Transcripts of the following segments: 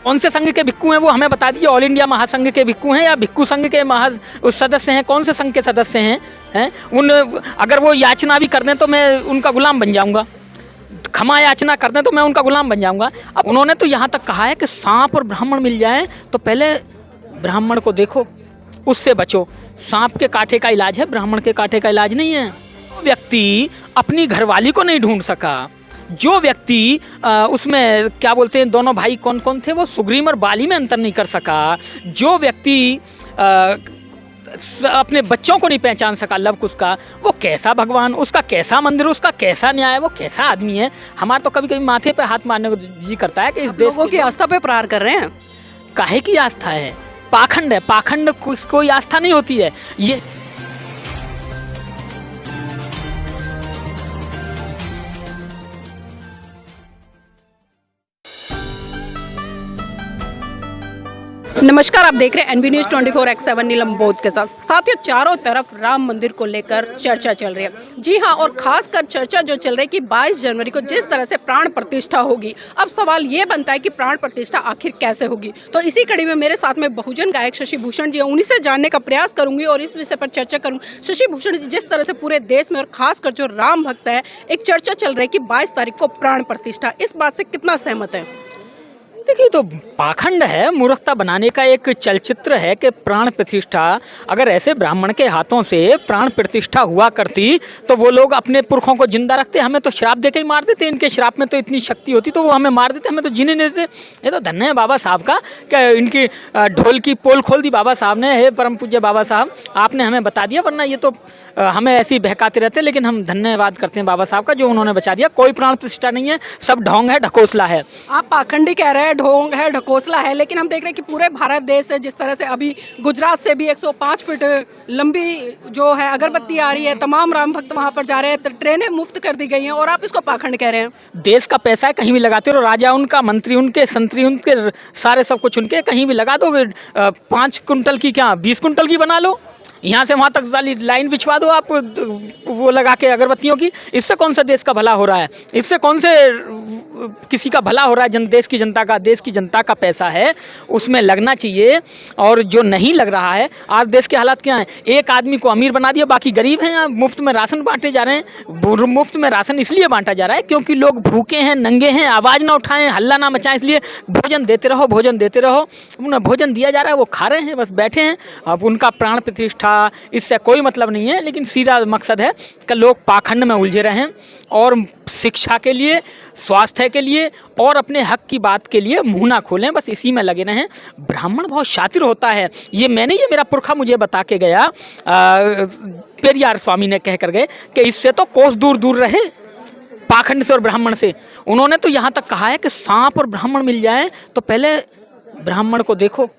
कौन से संघ के भिक्खु हैं वो हमें बता दीजिए। ऑल इंडिया महासंघ के भिक्खु हैं या भिक्खु संघ के उस सदस्य हैं? कौन से संघ के सदस्य हैं उन अगर वो याचना भी कर दें तो मैं उनका गुलाम बन जाऊंगा, क्षमा याचना कर दें तो मैं उनका गुलाम बन जाऊंगा। अब उन्होंने तो यहाँ तक कहा है कि सांप और ब्राह्मण मिल जाए तो पहले ब्राह्मण को देखो, उससे बचो। सांप के कांटे का इलाज है, ब्राह्मण के कांटे का इलाज नहीं है। व्यक्ति अपनी घरवाली को नहीं ढूंढ सका, जो व्यक्ति उसमें क्या बोलते हैं, दोनों भाई कौन कौन थे, वो सुग्रीव और बाली में अंतर नहीं कर सका, जो व्यक्ति अपने बच्चों को नहीं पहचान सका लव कुश का, वो कैसा भगवान, उसका कैसा मंदिर, उसका कैसा न्याय, वो कैसा आदमी है। हमारा तो कभी कभी माथे पे हाथ मारने को जी करता है कि इस देश लोगों की आस्था पे प्रहार कर रहे हैं। काहे की आस्था है? पाखंड है, पाखंड कोई आस्था नहीं होती है। ये नमस्कार, आप देख रहे हैं एनबी न्यूज़ 24/7 नीलम बोध के साथ। साथियों, चारों तरफ राम मंदिर को लेकर चर्चा चल रही है। जी हाँ, और खासकर चर्चा जो चल रही है कि 22 जनवरी को जिस तरह से प्राण प्रतिष्ठा होगी, अब सवाल ये बनता है कि प्राण प्रतिष्ठा आखिर कैसे होगी। तो इसी कड़ी में मेरे साथ में बहुजन गायक शशि भूषण जी हैं, उन्हीं से जानने का प्रयास करूंगी और इस विषय पर चर्चा करूंगी। शशि भूषण जी, जिस तरह से पूरे देश में और खासकर जो राम भक्त है, एक चर्चा चल रही है कि 22 तारीख को प्राण प्रतिष्ठा, इस बात से कितना सहमत है? देखिए, तो पाखंड है, मूर्खता बनाने का एक चलचित्र है कि प्राण प्रतिष्ठा, अगर ऐसे ब्राह्मण के हाथों से प्राण प्रतिष्ठा हुआ करती तो वो लोग अपने पुरखों को जिंदा रखते, हमें तो श्राप देके ही मार देते। इनके श्राप में तो इतनी शक्ति होती तो वो हमें मार देते, हमें तो जीने नहीं देते। ये तो धन्य है बाबा साहब का कि इनकी ढोल की पोल खोल दी बाबा साहब ने। हे परम पूज्य बाबा साहब, आपने हमें बता दिया, वरना ये तो हमें ऐसे ही बहकाते रहते। लेकिन हम धन्यवाद करते हैं बाबा साहब का जो उन्होंने बचा दिया। कोई प्राण प्रतिष्ठा नहीं है, सब ढोंग है, ढकोसला है। आप पाखंडी कह रहे हैं, ढोंग है, ढकोसला है, लेकिन हम देख रहे हैं कि पूरे भारत देश से, जिस तरह से अभी गुजरात से भी 105 फीट लंबी जो है अगरबत्ती आ रही है, तमाम राम भक्त वहां पर जा रहे हैं, ट्रेनें मुफ्त कर दी गई हैं, और आप इसको पाखंड कह रहे हैं। देश का पैसा है, कहीं भी लगाते रहो। राजा उनका, मंत्री उनके, संतरी उनके, सारे सब कुछ उनके, कहीं भी लगा दो। 5 कुंटल की क्या 20 कुंटल की बना लो, यहाँ से वहाँ तक लाइन बिछवा दो आप वो लगा के अगरबत्तियों की। इससे कौन सा देश का भला हो रहा है? इससे कौन से किसी का भला हो रहा है? देश की जनता का, देश की जनता का पैसा है, उसमें लगना चाहिए। और जो नहीं लग रहा है, आज देश के हालात क्या हैं? एक आदमी को अमीर बना दिया, बाकी गरीब हैं। मुफ्त में राशन बांटे जा रहे हैं। मुफ्त में राशन इसलिए बांटा जा रहा है क्योंकि लोग भूखे हैं, नंगे हैं, आवाज़ ना उठाएं, हल्ला ना मचाएं, इसलिए भोजन देते रहो, भोजन देते रहो। उन्हें भोजन दिया जा रहा है, वो खा रहे हैं, बस बैठे हैं। अब उनका प्राण प्रतिष्ठा, इससे कोई मतलब नहीं है। लेकिन सीधा मकसद है कि लोग पाखंड में उलझे रहें और शिक्षा के लिए, स्वास्थ्य के लिए और अपने हक की बात के लिए मुंह ना खोलें, बस इसी में लगे रहें। ब्राह्मण बहुत शातिर होता है, ये मेरा पुरखा मुझे बता के गया, पेरियार स्वामी ने कह कर गए कि इससे तो कोस दूर दूर रहे, पाखंड से और ब्राह्मण से। उन्होंने तो यहाँ तक कहा है कि सांप और ब्राह्मण मिल जाए तो पहले ब्राह्मण को देखो,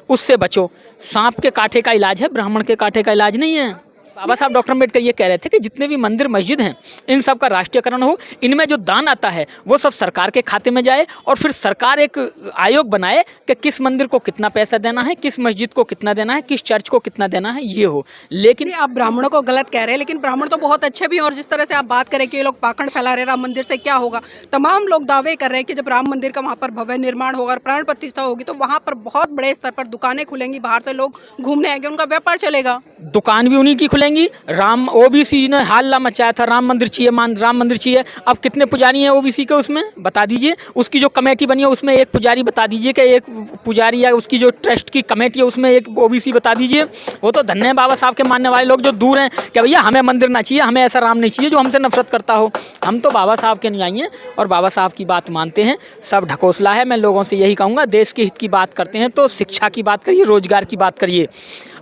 उससे बचो। सांप के कांटे का इलाज है, ब्राह्मण के कांटे का इलाज नहीं है। बाबा साहब डॉक्टर अम्बेडकर ये कह रहे थे कि जितने भी मंदिर मस्जिद हैं, इन सब का राष्ट्रीयकरण हो, इनमें जो दान आता है वो सब सरकार के खाते में जाए, और फिर सरकार एक आयोग बनाए कि किस मंदिर को कितना पैसा देना है, किस मस्जिद को कितना देना है, किस चर्च को कितना देना है, ये हो। लेकिन आप ब्राह्मणों को गलत कह रहे हैं, लेकिन ब्राह्मण तो बहुत अच्छे भी हैं। और जिस तरह से आप बात करें कि ये लोग पाखंड फैला रहे, राम मंदिर से क्या होगा, तमाम लोग दावे कर रहे हैं कि जब राम मंदिर का वहाँ पर भव्य निर्माण होगा और प्राण प्रतिष्ठा होगी तो वहाँ पर बहुत बड़े स्तर पर दुकानें खुलेंगी, बाहर से लोग घूमने आएंगे, उनका व्यापार चलेगा। दुकान भी उन्हीं की खुलेंगी। ओबीसी ने हल्ला मचाया था, राम मंदिर चाहिए, राम मंदिर चाहिए। अब कितने पुजारी हैं ओबीसी के, उसमें बता दीजिए। उसकी जो कमेटी बनी है उसमें एक पुजारी बता दीजिए कि एक पुजारी, या उसकी जो ट्रस्ट की कमेटी है उसमें एक ओबीसी बता दीजिए। वो तो धन्य है बाबा साहब के मानने वाले लोग जो दूर हैं कि भैया हमें मंदिर ना चाहिए, हमें ऐसा राम नहीं चाहिए जो हमसे नफरत करता हो। हम तो बाबा साहब के न्यायी हैं और बाबा साहब की बात मानते हैं। सब ढकोसला है। मैं लोगों से यही कहूँगा, देश के हित की बात करते हैं तो शिक्षा की बात करिए, रोजगार की बात करिए,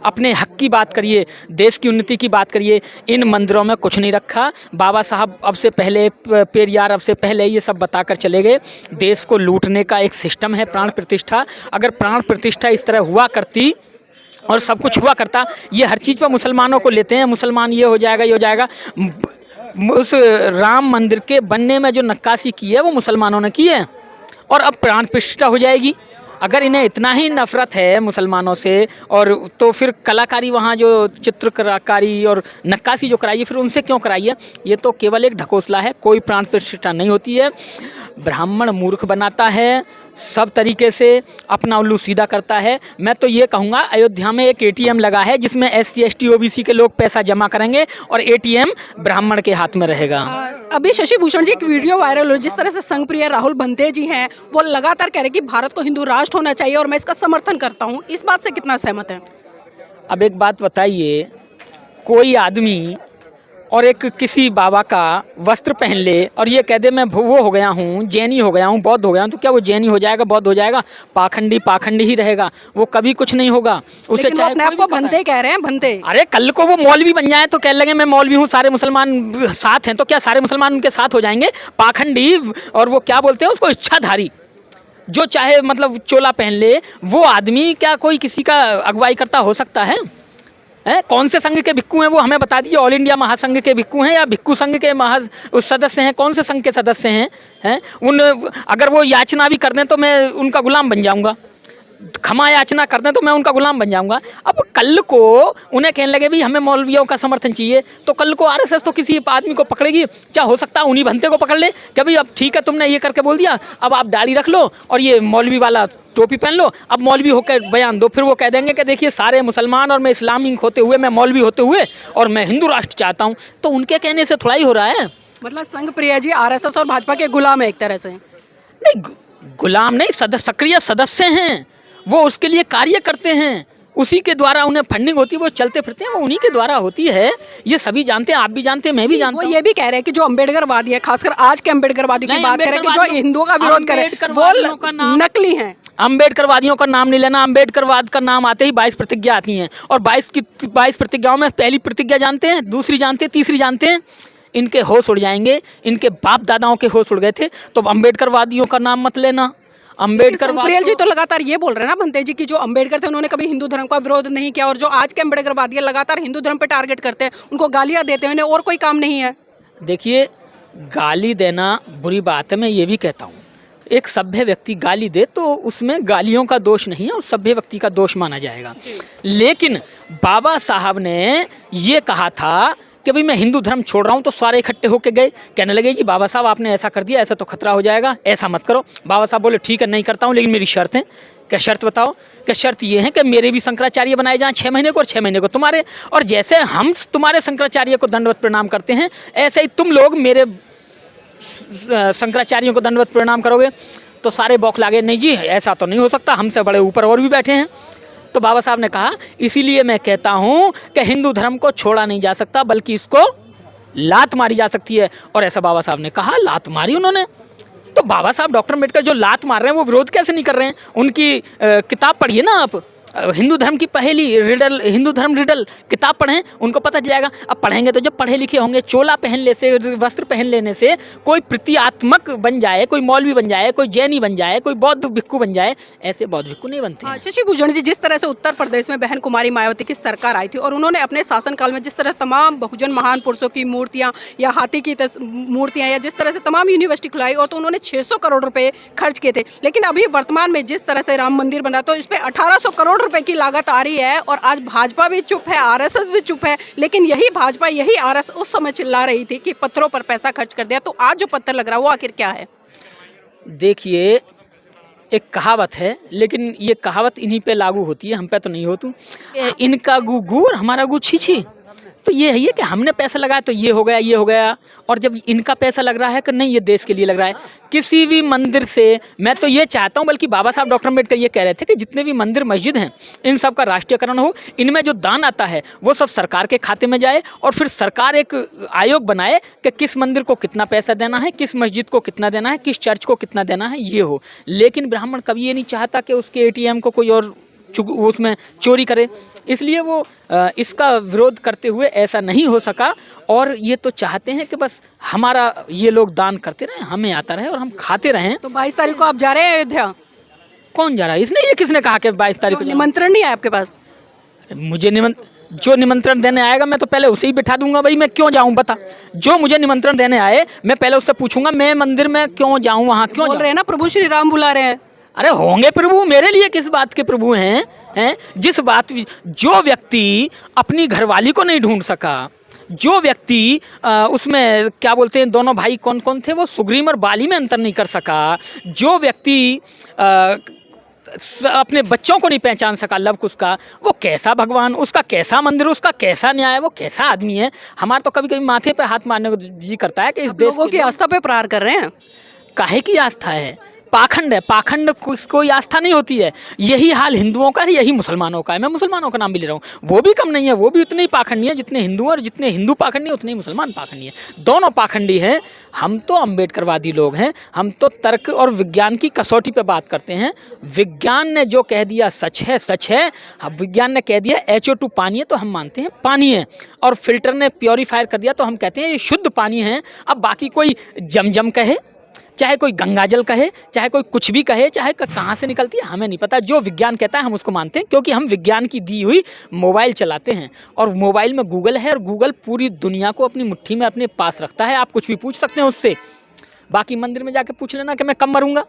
अपने हक की बात करिए, देश की उन्नति की बात करिए। इन मंदिरों में कुछ नहीं रखा। बाबा साहब अब से पहले, पेरियार अब से पहले ये सब बताकर चले गए। देश को लूटने का एक सिस्टम है प्राण प्रतिष्ठा। अगर प्राण प्रतिष्ठा इस तरह हुआ करती और सब कुछ हुआ करता, ये हर चीज़ पर मुसलमानों को लेते हैं, मुसलमान ये हो जाएगा, ये हो जाएगा। उस राम मंदिर के बनने में जो नक्काशी की है वो मुसलमानों ने की है, और अब प्राण प्रतिष्ठा हो जाएगी। अगर इन्हें इतना ही नफरत है मुसलमानों से, और तो फिर कलाकारी, वहाँ जो चित्रकारी और नक्काशी जो कराई है, फिर उनसे क्यों कराई है? ये तो केवल एक ढकोसला है, कोई प्राण प्रतिष्ठा नहीं होती है। ब्राह्मण मूर्ख बनाता है, सब तरीके से अपना उल्लू सीधा करता है। मैं तो ये कहूँगा अयोध्या में एक एटीएम लगा है जिसमें SC ST OBC के लोग पैसा जमा करेंगे और एटीएम ब्राह्मण के हाथ में रहेगा। अभी शशि भूषण जी एक वीडियो वायरल हो, जिस तरह से संघ प्रिय राहुल बंदे जी हैं वो लगातार कह रहे हैं कि भारत को हिंदू राष्ट्र होना चाहिए और मैं इसका समर्थन करता हूँ, इस बात से कितना सहमत है? अब एक बात बताइए, कोई आदमी और एक किसी बाबा का वस्त्र पहन ले और ये कह दे मैं वो हो गया हूँ, जैनी हो गया हूँ, बौद्ध हो गया हूँ, तो क्या वो जैनी हो जाएगा, बौद्ध हो जाएगा? पाखंडी पाखंडी ही रहेगा, वो कभी कुछ नहीं होगा। उसे लेकिन वो चाहे अपने आप को बनते कह रहे हैं, बनते। अरे कल को वो मौलवी बन जाए तो कह लगे मैं मौलवी हूँ, सारे मुसलमान साथ हैं, तो क्या सारे मुसलमान उनके साथ हो जाएंगे? पाखंडी और वो क्या बोलते हैं उसको, इच्छाधारी, जो चाहे मतलब चोला पहन ले, वो आदमी क्या कोई किसी का अगुवाई करता हो सकता है? कौन से संघ के भिक्खू हैं वो हमें बता दीजिए। ऑल इंडिया महासंघ के भिक्खू हैं या भिक्खू संघ के उस सदस्य हैं? कौन से संघ के सदस्य हैं? अगर वो याचना भी कर दें तो मैं उनका गुलाम बन जाऊंगा, क्षमा याचना कर दें तो मैं उनका गुलाम बन जाऊंगा। अब कल को उन्हें कहने लगे भी हमें मौलवियों का समर्थन चाहिए, तो कल को RSS तो किसी आदमी को पकड़ेगी, क्या हो सकता है उन्हीं भंते को पकड़ ले कि भाई अब ठीक है तुमने ये करके बोल दिया, अब आप दाढ़ी रख लो और ये मौलवी वाला टोपी पहन लो, अब मौलवी होकर बयान दो। फिर वो कह देंगे कि देखिए सारे मुसलमान और मैं इस्लामिक होते हुए, मैं मौलवी होते हुए और मैं हिंदू राष्ट्र चाहता हूँ, तो उनके कहने से थोड़ा ही हो रहा है। मतलब संघ प्रिया जी RSS और भाजपा के गुलाम है एक तरह से? नहीं, गुलाम नहीं, सक्रिय सदस्य हैं, वो उसके लिए कार्य करते हैं, उसी के द्वारा उन्हें फंडिंग होती है, वो चलते फिरते हैं, वो उन्हीं के द्वारा होती है। ये सभी जानते हैं, आप भी जानते हैं, मैं भी जानता हूँ। वो ये भी कह रहे हैं कि जो अम्बेडकरवादी है, खासकर आज के अम्बेडकरवादियों की बात करें कि जो हिंदुओं का विरोध करें वो नकली हैं। अम्बेडकरवादियों का नाम नहीं लेना। अम्बेडकरवाद का नाम आते ही 22 प्रतिज्ञा आती हैं और 22 प्रतिज्ञाओं में पहली प्रतिज्ञा जानते हैं, दूसरी जानते हैं, तीसरी जानते हैं? इनके होश उड़ जाएंगे, इनके बाप दादाओं के होश उड़ गए थे, तो अम्बेडकरवादियों का नाम मत लेना। अम्बेडकर जी तो लगातार ये बोल रहे हैं ना बनते जी की जो अम्बेडकर थे उन्होंने कभी हिंदू धर्म का विरोध नहीं किया, और जो आज के अम्बेडकरवादी है लगातार हिंदू धर्म पे टारगेट करते हैं, उनको गालियां देते हैं, उन्हें और कोई काम नहीं है। देखिए, गाली देना बुरी बात है, मैं ये भी कहता हूँ। एक सभ्य व्यक्ति गाली दे तो उसमें गालियों का दोष नहीं है, उस सभ्य व्यक्ति का दोष माना जाएगा। लेकिन बाबा साहब ने ये कहा था कि भाई मैं हिंदू धर्म छोड़ रहा हूँ, तो सारे इकट्ठे होके गए, कहने लगे जी बाबा साहब आपने ऐसा कर दिया, ऐसा तो खतरा हो जाएगा, ऐसा मत करो। बाबा साहब बोले ठीक है नहीं करता हूँ, लेकिन मेरी शर्त है। क्या शर्त बताओ? क्या शर्त ये है कि मेरे भी शंकराचार्य बनाए जाएं 6 महीने को और 6 महीने को तुम्हारे, और जैसे हम तुम्हारे शंकराचार्य को दंडवत प्रणाम करते हैं ऐसे ही तुम लोग मेरे शंकराचार्यों को दंडवत प्रणाम करोगे। तो सारे बौखला गए, नहीं जी ऐसा तो नहीं हो सकता, हमसे बड़े ऊपर और भी बैठे हैं। तो बाबा साहब ने कहा इसीलिए मैं कहता हूँ कि हिंदू धर्म को छोड़ा नहीं जा सकता, बल्कि इसको लात मारी जा सकती है। और ऐसा बाबा साहब ने कहा, लात मारी उन्होंने। तो बाबा साहब डॉक्टर अम्बेडकर जो लात मार रहे हैं वो विरोध कैसे नहीं कर रहे हैं? उनकी किताब पढ़िए ना आप, हिंदू धर्म की पहेली रिडल, हिंदू धर्म रिडल किताब पढ़ें, उनको पता चलेगा। अब पढ़ेंगे तो जब पढ़े लिखे होंगे। चोला पहन ले से, वस्त्र पहन लेने से कोई प्रतीकात्मक बन जाए, कोई मौलवी बन जाए, कोई जैनी बन जाए, कोई बौद्ध भिक्खु बन जाए, ऐसे बौद्ध भिक्खु नहीं बनते। हाँ, शशि भूषण जी, जिस तरह से उत्तर प्रदेश में बहन कुमारी मायावती की सरकार आई थी और उन्होंने अपने शासनकाल में जिस तरह तमाम बहुजन महान पुरुषों की मूर्तियाँ या हाथी की मूर्तियाँ या जिस तरह से तमाम यूनिवर्सिटी खुलाई, और तो उन्होंने 600 करोड़ रुपए खर्च किए थे। लेकिन अभी वर्तमान में जिस तरह से राम मंदिर बना तो इस पर 1800 करोड़ रुपए की लागत आ रही है, और आज भाजपा भी चुप है, RSS भी चुप है। लेकिन यही भाजपा, यही RSS उस समय चिल्ला रही थी कि पत्थरों पर पैसा खर्च कर दिया। तो आज जो पत्थर लग रहा है वो आखिर क्या है? देखिए, एक कहावत है, लेकिन ये कहावत इन्हीं पे लागू होती है, हम पे तो नहीं होती। इनका गु गु और हमारा गु छी छी। तो ये है कि हमने पैसा लगाया तो ये हो गया, ये हो गया। और जब इनका पैसा लग रहा है कि नहीं, ये देश के लिए लग रहा है। किसी भी मंदिर से मैं तो ये चाहता हूँ, बल्कि बाबा साहब डॉक्टर अम्बेडकर ये कह रहे थे कि जितने भी मंदिर मस्जिद हैं इन सब का राष्ट्रीयकरण हो, इनमें जो दान आता है वो सब सरकार के खाते में जाए, और फिर सरकार एक आयोग बनाए कि किस मंदिर को कितना पैसा देना है, किस मस्जिद को कितना देना है, किस चर्च को कितना देना है, ये हो। लेकिन ब्राह्मण कभी ये नहीं चाहता कि उसके ATM को कोई और उसमें चोरी करे, इसलिए वो इसका विरोध करते हुए ऐसा नहीं हो सका। और ये तो चाहते हैं कि बस हमारा ये लोग दान करते रहें, हमें आता रहे और हम खाते रहें। तो 22 तारीख को आप जा रहे हैं अयोध्या? कौन जा रहा है? इसने, ये किसने कहा कि 22 तारीख को? निमंत्रण नहीं है आपके पास? मुझे जो निमंत्रण देने आएगा मैं तो पहले उसे ही बिठा दूंगा। भाई मैं क्यों जाऊं बता? जो मुझे निमंत्रण देने आए मैं पहले उससे पूछूंगा मैं मंदिर में क्यों जाऊं, वहाँ क्यों बोल रहे हैं ना प्रभु श्री राम बुला रहे हैं। अरे होंगे प्रभु, मेरे लिए किस बात के प्रभु हैं? जो व्यक्ति अपनी घरवाली को नहीं ढूंढ सका, जो व्यक्ति उसमें क्या बोलते हैं, दोनों भाई कौन कौन थे, वो सुग्रीव और बाली में अंतर नहीं कर सका, जो व्यक्ति अपने बच्चों को नहीं पहचान सका लव कुश का, वो कैसा भगवान, उसका कैसा मंदिर, उसका कैसा न्याय, वो कैसा आदमी है। हमारा तो कभी कभी माथे पे हाथ मारने को जी करता है कि इस देश लोगों की आस्था पे प्रहार कर रहे हैं। काहे की आस्था है, पाखंड है, पाखंड कोई आस्था नहीं होती है। यही हाल हिंदुओं का है, यही मुसलमानों का है। मैं मुसलमानों का नाम भी ले रहा हूँ, वो भी कम नहीं है, वो भी उतने ही पाखंडी है जितने हिंदू, और जितने हिंदू पाखंडी है उतने ही मुसलमान पाखंडी है। दोनों पाखंडी हैं। हम तो अम्बेडकरवादी लोग हैं, हम तो तर्क और विज्ञान की कसौटी पे बात करते हैं। विज्ञान ने जो कह दिया सच है, सच है। अब विज्ञान ने कह दिया HO2 पानी है तो हम मानते हैं पानी है, और फिल्टर ने प्योरीफायर कर दिया तो हम कहते हैं ये शुद्ध पानी है। अब बाकी कोई जमजम कहे, चाहे कोई गंगाजल कहे, चाहे कोई कुछ भी कहे, चाहे कहाँ से निकलती है हमें नहीं पता, जो विज्ञान कहता है हम उसको मानते हैं, क्योंकि हम विज्ञान की दी हुई मोबाइल चलाते हैं, और मोबाइल में गूगल है, और गूगल पूरी दुनिया को अपनी मुट्ठी में अपने पास रखता है। आप कुछ भी पूछ सकते हैं उससे। बाकी मंदिर में जाके पूछ लेना कि मैं कब मरूंगा,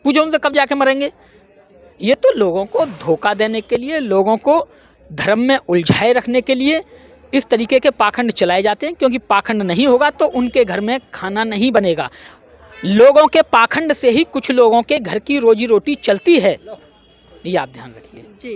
पूछो उनसे कब जाके मरेंगे। ये तो लोगों को धोखा देने के लिए, लोगों को धर्म में उलझाए रखने के लिए इस तरीके के पाखंड चलाए जाते हैं, क्योंकि पाखंड नहीं होगा तो उनके घर में खाना नहीं बनेगा। लोगों के पाखंड से ही कुछ लोगों के घर की रोजी रोटी चलती है, ये आप ध्यान रखिए। जी।